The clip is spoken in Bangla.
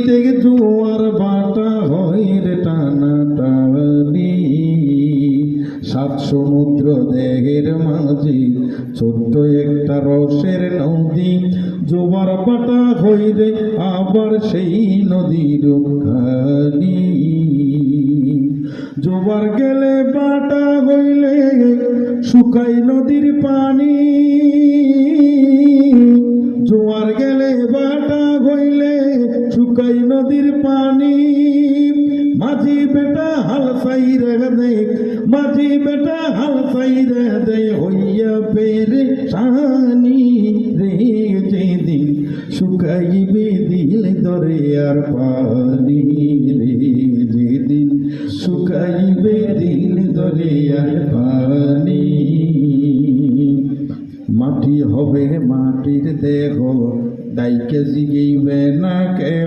থেকে জোয়ার বাটা হয় রে টানা টানি, সাত সমুদ্র দেহের মাঝে ছোট্ট একটা রসের নদী, জোয়ার বাটা হয় রে আবার সেই নদীর খানি। জোয়ার গেলে বাটা হইলে শুকাই নদীর পানি, জোয়ার গেলে বাটা হইলে শুকাই নদীর পানি। মাঝি বেটা হাল সাইরে দে, মাঝি বেটা হাল সাইরে দে হইয়া পেরেশানি রে, যেদিন শুকাইবে দিল দরিয়ার পানি রে, যেদিন শুকাইবে দিল দরিয়ার পানি। মাটি হবে মাটির দেহ, দাইকে জিগিবে না কে।